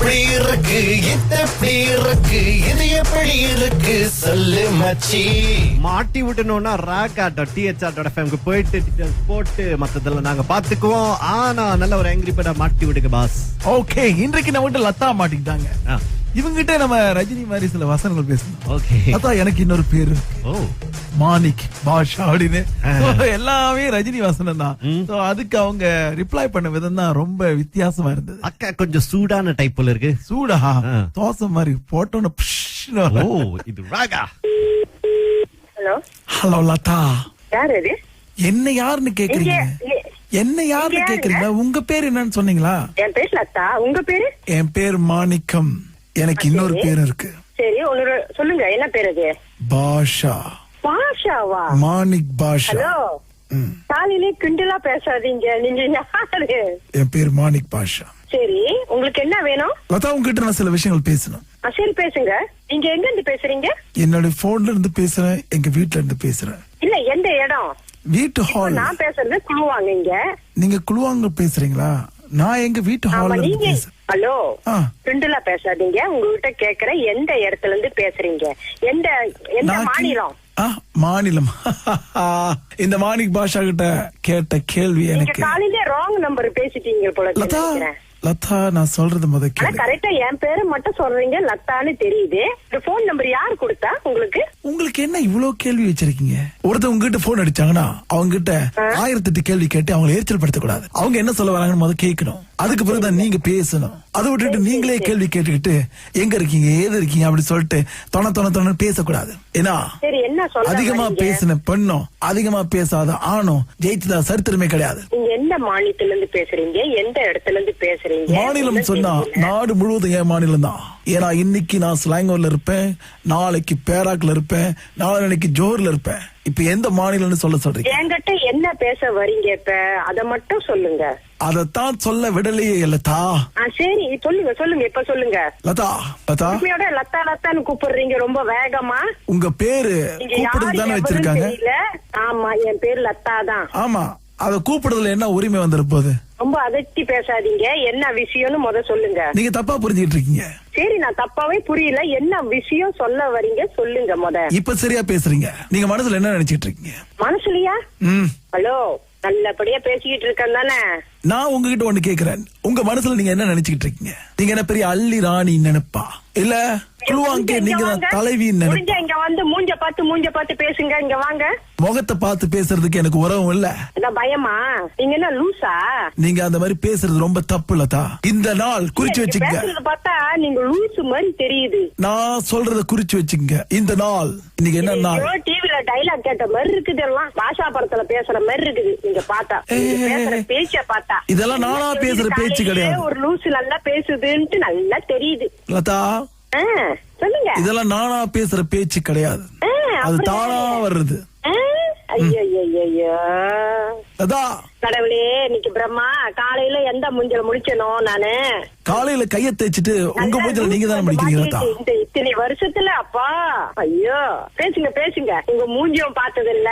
எப்படி இருக்கு இது எப்படி இருக்கு இது எப்படி இருக்கு சொல்லு மச்சி. மாட்டி விட்டணும்னா ராக்காட்டோ டிஹெச்ஆர் FM போயிட்டு டீடைல்ஸ் போட்டு மத்ததெல்லாம் நாங்க பாத்துக்குவோம். ஆனா நல்ல ஒரு ஆங்கிரி பேட மாட்டி விடுங்க பாஸ். ஓகே, இன்றைக்கு நம்ம லதா மாட்டிக்கிட்டாங்க. இவங்கிட்ட நம்ம ரஜினி மாதிரி சில வசனங்கள் பேசணும். ஓகே, அதான் எனக்கு இன்னொரு பேரு மாணிக் பாஷா அப்படின்னு. எல்லாமே ரஜினி வசனம் தான். அதுக்கு அவங்க ரிப்ளை பண்ண விதம் தான் ரொம்ப வித்தியாசமா இருந்தது. அக்கா கொஞ்சம் சூடான டைப்ல இருக்கு. சூடா தோசை மாதிரி போட்டோன்னு. இது ராகா. ஹலோ ஹலோ லதா, யார் அது? என்ன யாருன்னு கேக்குறீங்க? என்ன யாருன்னு கேக்குறீங்க? உங்க பேர் என்னன்னு சொன்னீங்களா? என் பேர் லதா. உங்க பேரு? என் பேர் மாணிக்கம். எனக்கு இன்னொரு பேர் இருக்கு. சரி, ஒன்னு சொல்லுங்க. என்ன பேர் அது? பாஷா. பாஷாவா? மாணிக் பாஷா. ஹலோ, காலையிலே கிண்டலா பேசாதீங்க. நீங்க யாரு? என் பேர் மாணிக் பாஷா. சரி, உங்களுக்கு என்ன வேணும்? லதா, உங்ககிட்ட நான் சில விஷயங்கள் பேசணும். சரி பேசுங்க. நீங்க எங்க இருந்து பேசுறீங்க? என்னோட போன்ல இருந்து பேசுறேன், எங்க வீட்டுல இருந்து பேசுறேன். இல்ல, எந்த இடம்? வீட்டு ஹால். நான் பேசுறது குழுவாங்க. இங்க நீங்க குழுவாங்க பேசுறீங்களா? நான் எங்க வீட்டு ஹால்ல இருந்து பேசுறேன். ஹலோ, கிண்டலா பேசாதீங்க. உங்ககிட்ட கேக்குறேன், எந்த இடத்துல இருந்து பேசுறீங்க? எந்த மாநிலம்? மாநிலம். இந்த மாணிக் பாஷா கிட்ட கேட்ட கேள்வி எனக்கு. காலையில ராங் நம்பர் பேசிட்டீங்க போல. லதா, நான் சொல்றது முத கேளு. கரெக்டா என் பேரை மட்டும் சொல்றீங்க. லதான்னு தெரியுது. இந்த போன் நம்பர் யாரு கொடுத்தா உங்களுக்கு? உங்களுக்கு என்ன இவ்வளவு கேள்வி வச்சிருக்கீங்க? ஒருத்தர் உங்ககிட்ட போன் அடிச்சாங்கன்னா அவங்க கிட்ட 1008 கேள்வி கேட்டு அவங்களை எரிச்சல் படுத்த கூடாது. அவங்க என்ன சொல்ல வராங்கன்னு முத கேட்கணும். அதுக்கு பிறகுதான் நீங்க பேசணும். அதை விட்டுட்டு நீங்களே கேள்வி கேட்டுக்கிட்டு எங்க இருக்கீங்க ஏது இருக்கீங்க அப்படி சொல்லிட்டு தொண பேசக்கூடாது. ஏன்னா அதிகமா பேசின பெண்ணும் அதிகமா பேசாத ஆணும் ஜெயிச்சதா சரித்திரமே கிடையாது. நீங்க எந்த மாநிலத்துல இருந்து பேசுறீங்க? எந்த இடத்துல இருந்து பேசுறீங்க? மாநிலம் சொன்னா நாடு முழுவதும் என் மாநிலம் தான். ஏன்னா இன்னைக்கு நான் ஸ்லாங்கூர்ல இருப்பேன், நாளைக்கு பேராக்ல இருப்பேன், நாளைக்கு ஜோர்ல இருப்பேன். இப்ப எந்த மாநிலம்னு சொல்றீங்க? என்கிட்ட என்ன பேச வரீங்க? இப்ப அத மட்டும் சொல்லுங்க. அதத்தான் சொல்ல விடலையே லதா. சரி, சொல்லுங்க. இப்ப சொல்லுங்க. லதா லத்தான்னு கூப்பிடுறீங்க ரொம்ப வேகமா. உங்க பேரு கூப்பிடுறது தானே வச்சிருக்காங்க? ஆமா, என் பேரு லதா தான். ஆமா, அத கூப்பிடுறதுல என்ன உரிமை வந்துருப்போது? ரொம்ப அதட்டி பேசாதீங்க. என்ன விஷயம்னு முத சொல்லுங்க. நீங்க தப்பா புரிஞ்சுட்டு இருக்கீங்க. சரி, நான் தப்பாவே புரியல. என்ன விஷயம் சொல்ல வரீங்க சொல்லுங்க முத. இப்ப சரியா பேசுறீங்க. நீங்க மனசுல என்ன நினைச்சிட்டு இருக்கீங்க? மனசுலயா? ஹலோ, நல்லபடியா பேசிக்கிட்டு இருக்கேன் தானே. நான் உங்ககிட்ட ஒண்ணு கேக்குறேன். உங்க மனசுல நீங்க என்ன நினைச்சுக்கிட்டு இருக்கீங்க? நீங்க என்ன பெரிய அள்ளி ராணி நினைப்பா, இல்ல குழுவாங்க நீங்க தலைவி நினைப்பா? இங்க வந்து மூஞ்ச பார்த்து பேசுங்க. இங்க வாங்க. முகத்தை பார்த்து பேசுறதுக்கு எனக்கு உறவும் இல்ல. பயமா? நீங்க என்ன லூசா? நீங்க அந்த மாதிரி பேசுறது ரொம்ப தப்பு லதா. இந்த நாள் குறிச்சு வச்சுங்க. பார்த்தா நீங்க லூசு மாதிரி தெரியுது. நான் சொல்றத குறிச்சு வச்சுங்க. இந்த நாள் இன்னைக்கு என்ன நாள்? டிவில டைலாக் கேட்ட மாதிரி இருக்குது. எல்லாம் பாஷா படத்துல பேசுற மாதிரி இருக்குது. நீங்க பார்த்தா பேசுற பேச்ச பார்த்தா இதெல்லாம் நானா பேசுற பேச்சு கிடையாது. ஒரு லூசு நல்லா பேசுதுன்னு நல்லா தெரியுது லதா. சொல்லுங்க. இதெல்லாம் நானா பேசுற பேச்சு கிடையாது. அது தானா வருது. கடவுளே, இன்னைக்கு பிரம்மா காலையில எந்த மூஞ்சல முடிச்சனோ? நானு காலையில கைய தேய்ச்சிட்டு உங்க மூஞ்சல நீங்க தானே முடிக்கிறீங்க. இந்த இத்தனை வருஷத்துல அப்பா. ஐயோ, பேசுங்க. உங்க மூஞ்சியும் பார்த்தது இல்ல,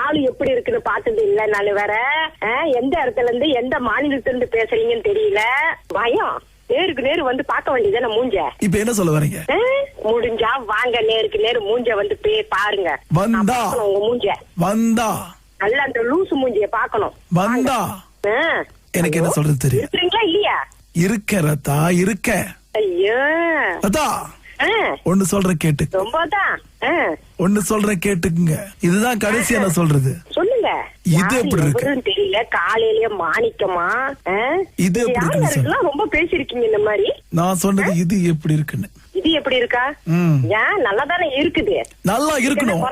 ஆளு எப்படி இருக்குன்னு பார்த்தது இல்ல. நானு வேற எந்த இடத்துல இருந்து எந்த மாநிலத்துல இருந்து பேசுறீங்கன்னு தெரியல. பயம். நேருக்கு நேரு வந்து பார்க்க வேண்டியதான மூஞ்ச. இப்ப என்ன சொல்ல வரீங்க? முடிஞ்சா வாங்க, நேருக்கு நேரு மூஞ்ச வந்து பாருங்க. உங்க மூஞ்ச வந்தா நல்லா அந்த லூசு மூஞ்சிய பாக்கணும். வந்தா எனக்கு என்ன சொல்றது தெரியும். இருக்கீங்களா இல்லையா? இருக்க ரத்தா, இருக்க. ஐயோ ரத்தா, ஒன்னு சொல்றேன் கேட்டு. ரொம்பதான் ஒன்னு சொல்றேன் கேட்டுக்குங்க. இதுதான் கடைசியா நான் சொல்றது. சொல்லுங்க. இது எப்படி இருக்கு தெரியல. காலையிலேயே மாணிக்கமா இது எப்படி இருக்கு? ரொம்ப பேசிருக்கீங்க இந்த மாதிரி. நான் சொன்னது இது எப்படி இருக்குன்னு. இது எப்படி இருக்கா? ஏன் நல்லா தானே இருக்குது. நல்லா இருக்கணும்,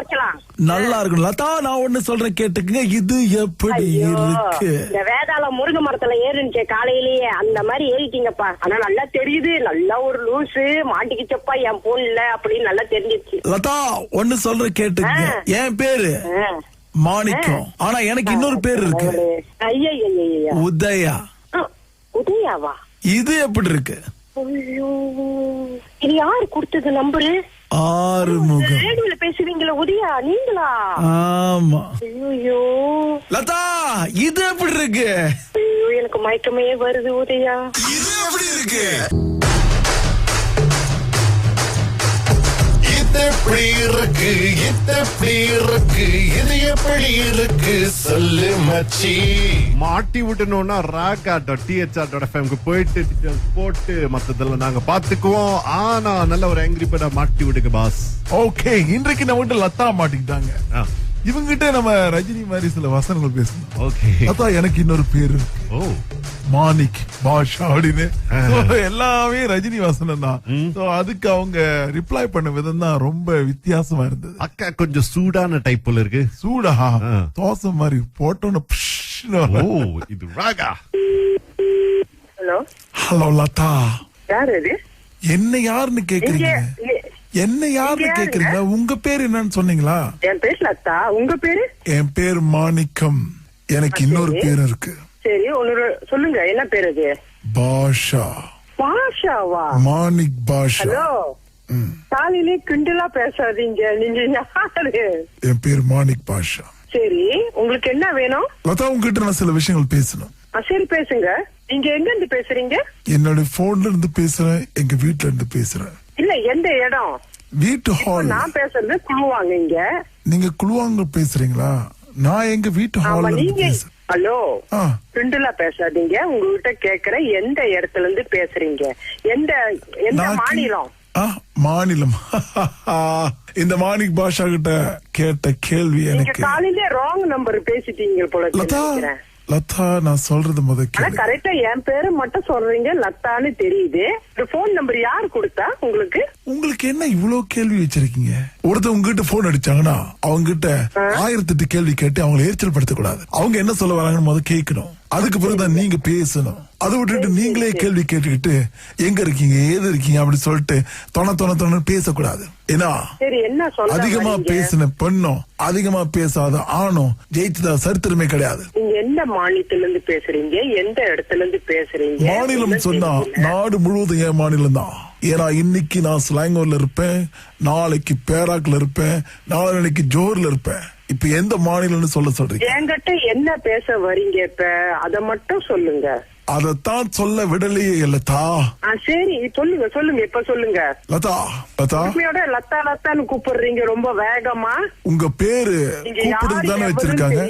நல்லா இருக்கணும் லதா. நான் ஒண்ணு சொல்றேன் கேட்டுக்குங்க. இது எப்படி இருக்கு? இந்த வேதாள முருங்கை மரத்துல ஏறிச்சே காலையிலேயே அந்த மாதிரி ஏறிட்டீங்கப்பா. ஆனா நல்லா தெரியுது. நல்லா ஒரு லூசு மாட்டிக்கிச்சப்பா என் போன்ல அப்படின்னு நல்லா தெரிஞ்சிருச்சு. லதா, ஒண்ணு சொல்றேன் கேட்டுக்குங்க. என் பேரு மாணிக்கம். ஆனா எனக்கு இன்னொரு பேர் இருக்கு. உதயா. உதயாவா? இது எப்படி இருக்கு? இது யாரு கொடுத்தது நம்பரு? ஆறுமுகம். ரேடியோல பேசுவீங்களா உதயா நீங்களா? ஆமா. ஐயோ லதா, இது எப்படி இருக்கு? ஐயோ, எனக்கு மயக்கமே வருது உதயா. இது எப்படி இருக்கு? எப்படி இருக்கு எப்படி இருக்கு இது எப்படி இருக்கு சொல்லு மச்சி. மாட்டி விட்டணும்னா ராக்.thr.fm போயிட்டு டீடைல்ஸ் போட்டு மத்ததெல்லாம் நாங்க பாத்துக்குவோம். ஆனா நல்ல ஒரு ஆங்கிரி பேர்டா மாட்டி விடுங்க பாஸ். ஓகே, இன்றைக்கு நம்ம கிட்ட லதா மாட்டிக்கிட்டாங்க. இவங்க கிட்ட நம்ம ரஜினி மாதிரி சில வசனங்கள் பேசணும். ஓகே, லதா எனக்கு இன்னொரு பேரு இருக்கு, ஓ மாணிக் பாஷா அப்படின்னு. So, எல்லாமே ரஜினி வசனம் தான். So, அதுக்கு அவங்க ரிப்ளை பண்ண விதம் தான் ரொம்ப வித்தியாசமா இருந்தது. அக்கா கொஞ்சம் சூடான டைப் போல இருக்கு. சூடா தோசை மாதிரி போட்டோன்னு ஓ இது ராகா. ஹலோ ஹலோ லதா, யாரு இது? என்ன யாருன்னு கேக்குறீங்க? என்ன யாருன்னு கேக்குறீங்களா? உங்க பேர் என்னன்னு சொன்னீங்களா? என் பேர் லதா. உங்க பேரு? என் பேர் மாணிக்கம். எனக்கு இன்னொரு பேர் இருக்கு. சரி, ஒன்னு சொல்லுங்க, என்ன பேரு அது? பாஷா. பாஷாவா? மாணிக் பாஷா. ஹலோ, காலையிலே கிண்டலா பேசாதீங்க. நீங்க யாரு? என் பேர் மாணிக் பாஷா. சரி, உங்களுக்கு என்ன வேணும்? லதா, உங்ககிட்ட நான் சில விஷயங்கள் பேசணும். சரி பேசுங்க. நீங்க எங்க இருந்து பேசுறீங்க? என்னோட போன்ல இருந்து பேசுறேன், எங்க வீட்டுல இருந்து பேசுறேன். இல்ல, எந்த இடம்? வீட்டு ஹால். நான் பேசுறது குழுவாங்க இங்க. நீங்க குழுவாங்க பேசுறீங்களா? நான் எங்க வீட்டு ஹால்ல இருந்து பேசுறேன். ஹலோ, கிண்டலா பேசாதீங்க. உங்ககிட்ட கேக்குற, எந்த இடத்துல இருந்து பேசுறீங்க? எந்த மாநிலம்? மாநிலம். இந்த மாணிக் பாஷா கிட்ட கேட்ட கேள்வி எனக்கு. காலையில ராங் நம்பர் பேசிட்டீங்க போல. லதா, நான் சொல்றது முதல்ல கரெக்டா என் பேரு மட்டும் சொல்றீங்க, லத்தான்னு தெரியுது. இந்த போன் நம்பர் யாரு கொடுத்தா உங்களுக்கு? உங்களுக்கு என்ன இவ்வளவு கேள்வி வச்சிருக்கீங்க? ஒருத்தர் உங்ககிட்ட போன் அடிச்சாங்கன்னா அவங்க கிட்ட 1008 கேள்வி கேட்டு அவங்களை எரிச்சல் படுத்தக்கூடாது. அவங்க என்ன சொல்ல வராங்கன்னு முதல்ல கேட்கணும். அதுக்கு பிறகுதான் நீங்க பேசணும். அதை விட்டுட்டு நீங்களே கேள்வி கேட்டுக்கிட்டு எங்க இருக்கீங்க ஏது இருக்கீங்க அப்படி சொல்லிட்டு தொண பேசக்கூடாது. ஏன்னா அதிகமா பேசின பெண்ணும் அதிகமா பேசாத ஆணும் ஜெயிச்சதா சரித்திரமே கிடையாது. நீங்க எந்த மாநிலத்தில இருந்து பேசுறீங்க? எந்த இடத்துல இருந்து பேசுறீங்க? மாநிலம் சொன்னா நாடு முழுவதும் என் மாநிலம் தான். ஏன்னா இன்னைக்கு நான் ஸ்லாங்கூர்ல இருப்பேன், நாளைக்கு பேராக்ல இருப்பேன், நாளைக்கு ஜோர்ல இருப்பேன். இப்ப எந்த மாநிலம்னு சொல்றீங்க? என்கிட்ட என்ன பேச வரீங்க? இப்ப அத மட்டும் சொல்லுங்க. அதத்தான் சொல்ல விடலையே லதா. சரி, சொல்லுங்க இப்ப சொல்லுங்க. லதா, லதா லத்தான்னு கூப்பிடுறீங்க ரொம்ப வேகமா. உங்க பேரு கூப்பிடுறது தானே வச்சிருக்காங்க?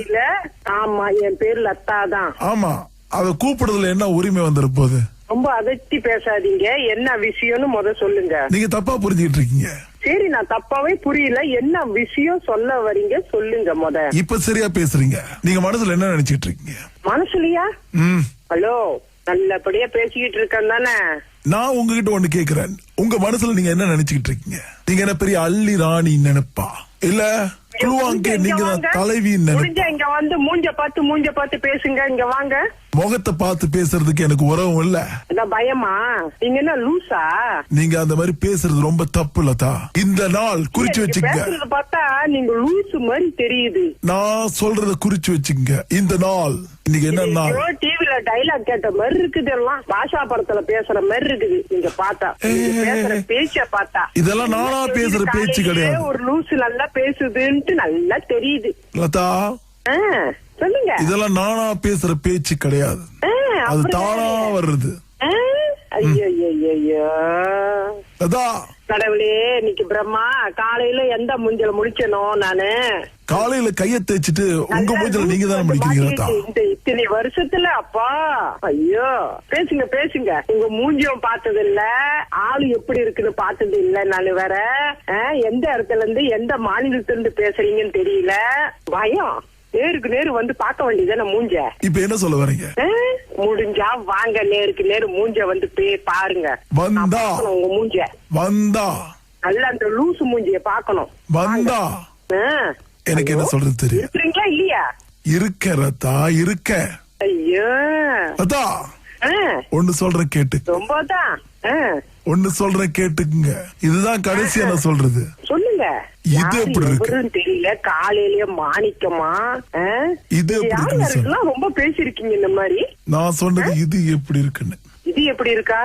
ஆமா, என் பேரு லதா தான். ஆமா, அத கூப்பிடுறதுல என்ன உரிமை வந்துரு போகுது? ரொம்ப அதட்டி பேசாதீங்க. என்ன விஷயம்னு சொல்லுங்க. நீங்க தப்பா புரிஞ்சுக்கிட்டு இருக்கீங்க. சரி, நான் தப்பாவே புரியல. என்ன விஷயம் சொல்ல வரீங்க சொல்லுங்க. இப்ப சரியா பேசுறீங்க. நீங்க மனசுல என்ன நினைச்சிட்டு இருக்கீங்க? மனசுலயா? ஹலோ, நல்லபடியா பேசிக்கிட்டு இருக்கேன் தானே. நான் உங்ககிட்ட ஒண்ணு கேக்குறேன். உங்க மனசுல நீங்க என்ன நினைச்சுக்கிட்டு இருக்கீங்க? நீங்க என்ன பெரிய அள்ளி ராணி நினைப்பா, இல்ல குழுவாங்க நீங்க தான் தலைவி நினைப்பா? இங்க வந்து மூஞ்ச பார்த்து பேசுங்க. இங்க வாங்க. முகத்தை பார்த்து பேசுறதுக்கு எனக்கு உறவும் இல்ல. பயமா? நீங்க என்ன லூசா? நீங்க அந்த மாதிரி பேசுறது ரொம்ப தப்பு லதா. இந்த நாள் குறிச்சு வச்சுங்க. பார்த்தா நீங்க லூசு மாதிரி தெரியுது. நான் சொல்றத குறிச்சு வச்சுங்க. இந்த நாள் இன்னைக்கு என்ன நாள்? டிவில டைலாக் கேட்ட மாதிரி இருக்குது. எல்லாம் பாஷா படத்துல பேசுற மாதிரி இருக்குது. நீங்க பார்த்தா பேசுற பேச்ச பார்த்தா இதெல்லாம் நானா பேசுற பேச்சு கிடையாது. ஒரு லூசு நல்லா பேசுதுன்ட்டு நல்லா தெரியுது லதா. சொல்லுங்க. இதெல்லாம் நானா பேசுற பேச்சு கிடையாது. அது தானா வர்றது. ஐயோ லதா, கடவுளே, இன்னைக்கு பிரம்மா காலையில எந்த மூஞ்சல முடிச்சனும்? நானு காலையில கைய தேய்ச்சிட்டு உங்க மூஞ்சல நீங்க தானே முடிக்கிறீங்க. இந்த இத்தனை வருஷத்துல அப்பா. ஐயோ, பேசுங்க. உங்க மூஞ்சியும் பார்த்தது இல்ல, ஆளு எப்படி இருக்குன்னு பார்த்தது இல்ல. நானு வேற எந்த இடத்துல இருந்து எந்த மாநிலத்துல இருந்து பேசுறீங்கன்னு தெரியல. பயம். நேருக்கு நேரு வந்து பார்க்க வேண்டியதான மூஞ்ச. இப்ப என்ன சொல்ல வரீங்க? முடிஞ்சா வாங்க, நேருக்கு நேரு மூஞ்ச வந்து பாருங்க. வந்தா உங்க மூஞ்ச வந்தா நல்ல அந்த லூசு மூஞ்சிய பாக்கணும். வந்தா எனக்கு என்ன சொல்றது தெரியும். இருக்கிறீங்களா இல்லையா? இருக்கறதா இருக்க. ஐயோ அதா ஒன்னு சொல்றேன் கேட்டு. ரொம்பதான் ஒன்னு சொல்றேன் கேட்டுக்குங்க. இதுதான் கடைசியா நான் சொல்றது. சொல்லுங்க. இது எப்படி இருக்கு தெரியல. காலையிலயே மாணிக்கமா இது எப்படி இருக்கு? ரொம்ப பேசிருக்கீங்க இந்த மாதிரி. நான் சொன்னது இது எப்படி இருக்குன்னு. இது எப்படி இருக்கா?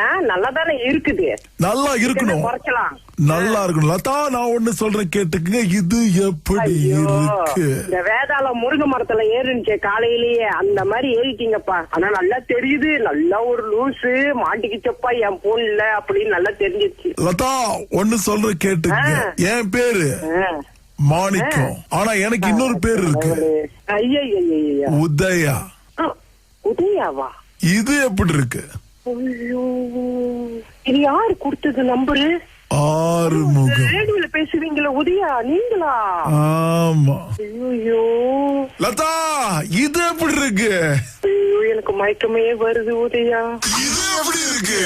ஏன் நல்லாதானே இருக்குது. நல்லா இருக்கணும். குறைச்சலாம். நல்லா இருக்கும் லதா. நான் ஒண்ணு சொல்றேன் கேட்டுக்குங்க. இது எப்படி இருக்கு? இந்த வேதாள முருங்கை மரத்துல ஏறுனுச்சே காலையிலேயே அந்த மாதிரி ஏறிட்டீங்கப்பா. ஆனா நல்லா தெரியுது, நல்லா ஒரு லூசு மாட்டிக்கிச்சப்பா என் போன்ல அப்படின்னு நல்லா தெரிஞ்சிருச்சு. லதா ஒண்ணு சொல்றேன் கேட்டுக்குங்க. என் பேரு மாணிக்கம். ஆனா எனக்கு இன்னொரு பேர் இருக்கு. ஐயா உதயா. உதயாவா? இது எப்படி இருக்கு? இது யாரு கொடுத்தது நம்பரு? ஆறுமுகம். ரேடியோல பேசுவீங்களா உதயா நீங்களா? ஆமா. ஐயோ லதா இது எப்படி இருக்கு? ஐயோ எனக்கு மயக்கமே வருது உதயா. இது எப்படி இருக்கு?